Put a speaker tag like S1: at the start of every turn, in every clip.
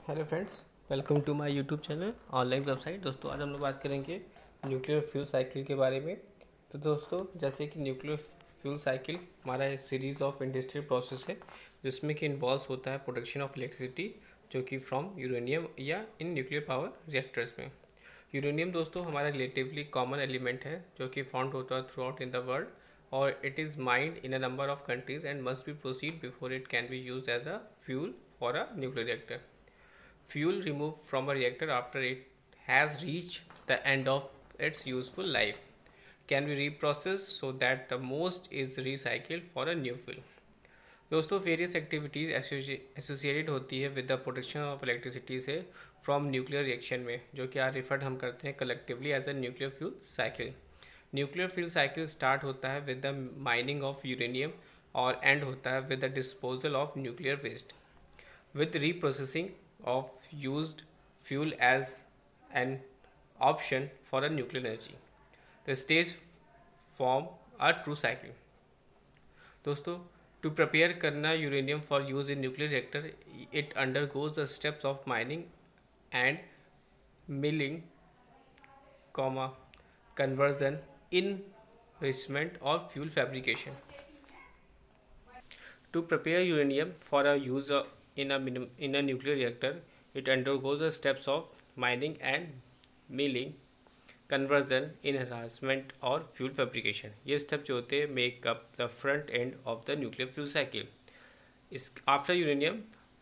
S1: Hello friends, welcome to my YouTube channel online website. दोस्तों आज हम लोग बात करेंगे न्यूक्लियर फ्यूल साइकिल के बारे में। तो दोस्तों जैसे कि न्यूक्लियर फ्यूल साइकिल हमारा एक सीरीज़ ऑफ इंडस्ट्रियल प्रोसेस है जिसमें कि इन्वॉल्व होता है प्रोडक्शन ऑफ इलेक्ट्रिसिटी जो कि फ्रॉम यूरेनियम या इन न्यूक्लियर पावर रिएक्टर्स में। यूरेनियम दोस्तों हमारा रिलेटिवली कॉमन एलिमेंट है जो कि फाउंड होता है throughout in the world और it is mined in a number of countries and must be processed before it can be used as a fuel for a nuclear reactor. Fuel removed from a reactor after it has reached the end of its useful life can be reprocessed so that the most is recycled for a new fuel. दोस्तों various activities associated होती है with the production of electricity से from nuclear reaction में, जो कि आज referred हम करते हैं collectively as a nuclear fuel cycle. Nuclear fuel cycle start होता है with the mining of uranium और एंड होता है with the disposal of nuclear waste with reprocessing of used fuel as an option for a nuclear energy. The stage form a true cycle. दोस्तों to prepare करना uranium for use in nuclear reactor it undergoes the steps of mining end milling comma conversion enrichment or fuel fabrication. To prepare uranium for a use in a nuclear reactor, it undergoes the steps of mining and milling, conversion, enhancement और fuel fabrication. ये step जो होते हैं make up the front end of the nuclear fuel cycle. After uranium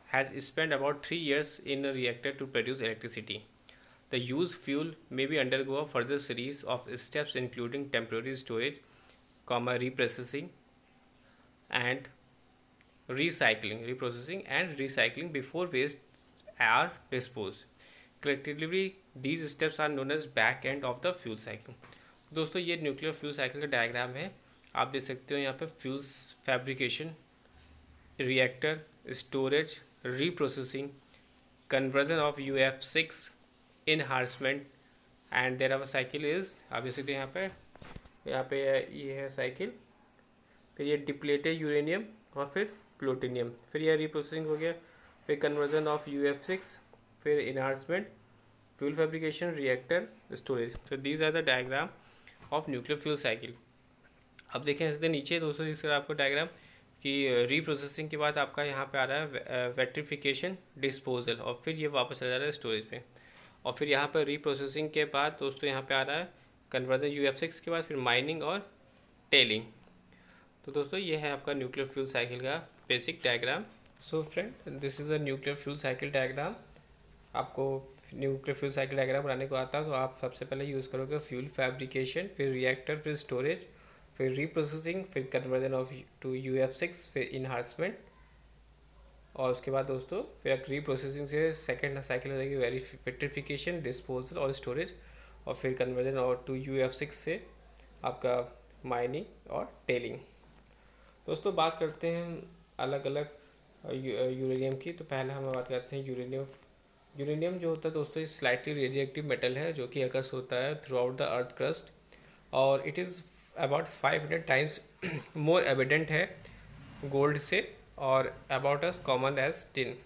S1: has spent about 3 years in a reactor to produce electricity, the used fuel may be undergo a further series of steps including temporary storage, reprocessing and reprocessing and recycling before waste are disposed. Collectively, these steps are known as back end of the fuel cycle. दोस्तों ये nuclear fuel cycle का diagram है। आप देख सकते हो यहाँ पे fuels fabrication, reactor, storage, reprocessing, conversion of UF6, enhancement and their cycle is आप देख सकते हो यहाँ पे ये है साइकिल। फिर ये डिप्लेटेड यूरेनियम और फिर प्लूटोनियम, फिर यह रिप्रोसेसिंग हो गया, फिर कन्वर्जन ऑफ UF6, फिर enhancement, fuel fabrication, reactor, storage. तो these are the diagram of nuclear fuel cycle. अब देखें इसके नीचे दोस्तों इस तरह आपको डायग्राम कि रीप्रोसेसिंग के बाद आपका यहाँ पे आ रहा है वेट्रिफिकेशन, डिस्पोजल और फिर ये वापस आ जा रहा है स्टोरेज पे। और फिर यहाँ पर रीप्रोसेसिंग के बाद दोस्तों यहाँ पे आ रहा है कन्वर्जन UF6 के बाद फिर माइनिंग और टेलिंग। तो दोस्तों ये है आपका न्यूक्लियर फ्यूल साइकिल का basic diagram. So friend this is a nuclear fuel cycle diagram. आपको न्यूक्लियर फ्यूल साइकिल डायग्राम बनाने को आता है तो आप सबसे पहले यूज़ करोगे फ्यूल फैब्रिकेशन, फिर रिएक्टर, फिर स्टोरेज, फिर रीप्रोसेसिंग, फिर कन्वर्जन ऑफ टू UF6, फिर इनहांसमेंट और उसके बाद दोस्तों फिर रीप्रोसेसिंग से सेकेंड साइकिल हो जाएगी वेट्रिफिकेशन, डिस्पोजल और स्टोरेज और फिर कन्वर्जन और टू UF6 से आपका माइनिंग और टेलिंग। दोस्तों बात करते हैं अलग अलग यूरेनियम की। तो पहले हम बात करते हैं यूरेनियम। यूरेनियम जो होता है दोस्तों इस स्लाइटली रेडियोएक्टिव मेटल है जो कि अकर्स होता है throughout the earth crust और it is about 500 times more evident है गोल्ड से और about as common as tin.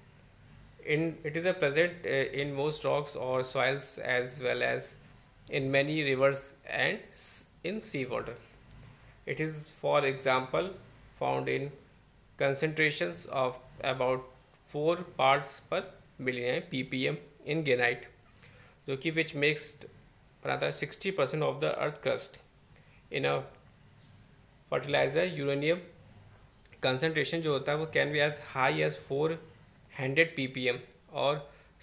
S1: It is a present in most rocks or soils as well as in many rivers and in seawater. It is, for example, found in concentrations of about 4 parts per million ppm in granite, जो कि which makes बनाता है 60% of the earth crust. In a fertilizer, uranium concentration जो होता है वो can be as high as 400 ppm और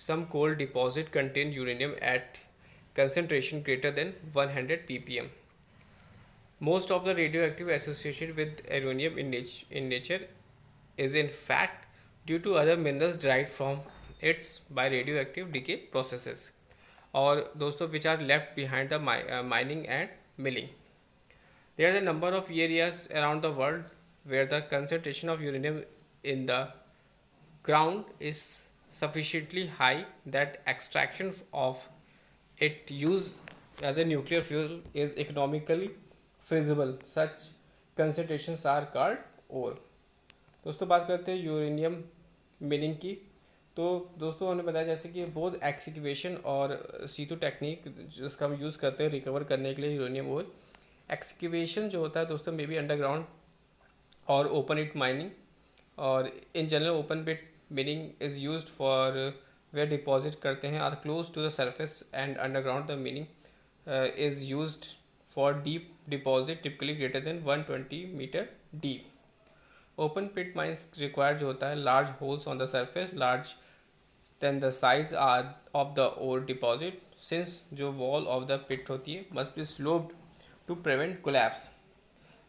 S1: some coal deposit contain uranium at concentration greater than 100 ppm. Most of the radioactive association with uranium in nature is in fact due to other minerals derived from its by radioactive decay processes और दोस्तों which are left behind the mining and milling. There are a number of areas around the world where the concentration of uranium in the ground is sufficiently high that extraction of it use as a nuclear fuel is economically feasible. Such concentrations are called ore. दोस्तों बात करते हैं uranium meaning की। तो दोस्तों हमने बताया जैसे कि बोथ एक्सकेवेशन और सीतू टेक्निक जिसका हम यूज़ करते हैं रिकवर करने के लिए यूरेनियम ओर। एक्सकेवेशन जो होता है दोस्तों मे बी अंडरग्राउंड और ओपन इट माइनिंग, और in general open pit mining is used for where deposit करते हैं are close to the surface, and underground the mining is used for deep deposit typically greater than 120 metre deep. Open pit mines require जो होता है large holes on the surface large than the size of the ore deposit, since जो wall of the पिट होती है must be sloped to prevent collapse.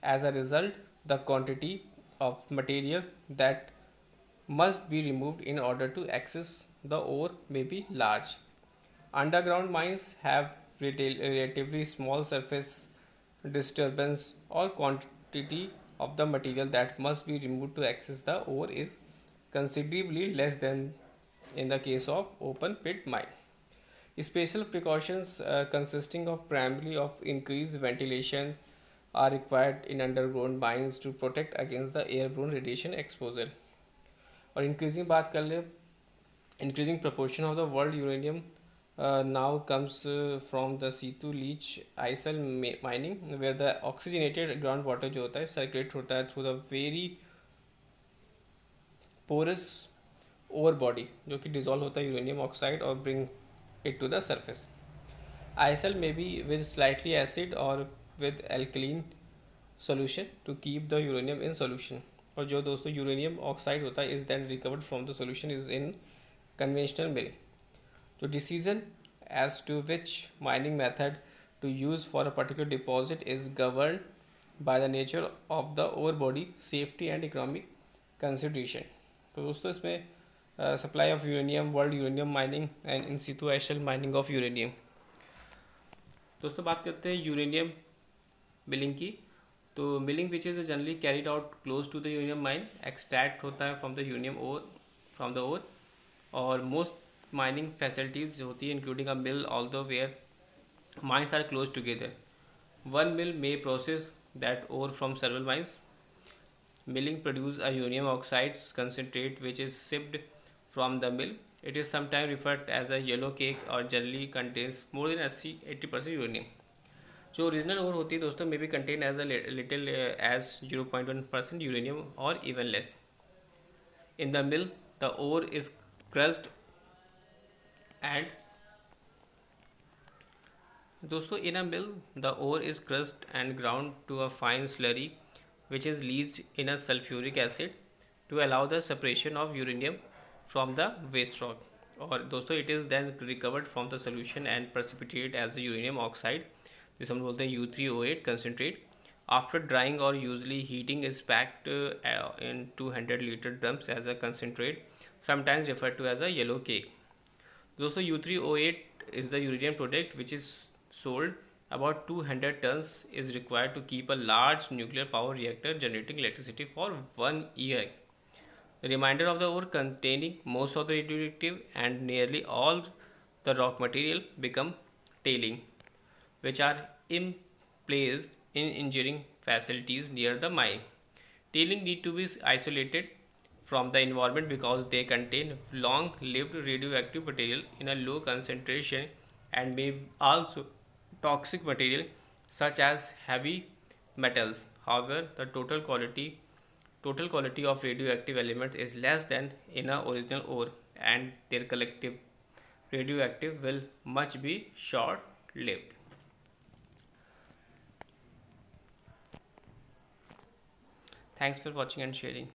S1: As a result, the quantity of material that must be removed in order to access the ore may be large. Underground mines have relatively small surface disturbance, or quantity of the material that must be removed to access the ore is considerably less than in the case of open pit mine. Special precautions consisting of primarily of increased ventilation are required in underground mines to protect against the airborne radiation exposure. और increasing बात कर ले, increasing proportion of the world uranium now comes from the C2 leach ISL mining, where the oxygenated groundwater जो होता है circulate होता है through the very porous ore body जो कि dissolve होता है uranium oxide और bring it to the surface. ISL may be with slightly acid or with alkaline solution to keep the uranium in solution. और जो दोस्तों यूरेनियम ऑक्साइड होता है is then recovered from the solution is in conventional mill. जो decision as to which mining method to use for a particular deposit is governed by the nature of the ore body, safety and economic consideration. तो दोस्तों इसमें supply of uranium, world uranium mining and in situ एशियल mining of uranium. दोस्तों बात करते हैं uranium milling की. तो milling which is generally carried out close to the uranium mine, extract होता है from the uranium ore from the ore. और मोस्ट माइनिंग फैसिलिटीज़ होती है including a mill all the where mines are close together. One mill may process that ore from several mines. Milling produce a uranium oxide concentrate which is sipped from the mill. It is sometimes referred as a yellow cake or generally contains more than 80% uranium. जो original ore होती है दोस्तों may be contain as a little as 0.1% uranium और even less. In the mill the ore is crushed and दोस्तों in a mill the ore is crushed and ground to a fine slurry which is leached in a sulfuric acid to allow the separation of uranium from the waste rock. और दोस्तों it is then recovered from the solution and precipitated as a uranium oxide, जिसे हम बोलते हैं U3O8 concentrate. After drying or usually heating is packed in 200-liter drums as a concentrate, sometimes referred to as a yellow cake. दोस्तों U3O8 is the uranium product which is sold. About 200 tons is required to keep a large nuclear power reactor generating electricity for 1 year. The remainder of the ore containing most of the radioactive and nearly all the rock material become tailing, which are placed in engineering facilities near the mine. Tailing need to be isolated from the environment because they contain long-lived radioactive material in a low concentration and may also toxic material such as heavy metals. However, the total quality of radioactive elements is less than in a original ore, and their collective radioactive will much be short lived. Thanks for watching and sharing.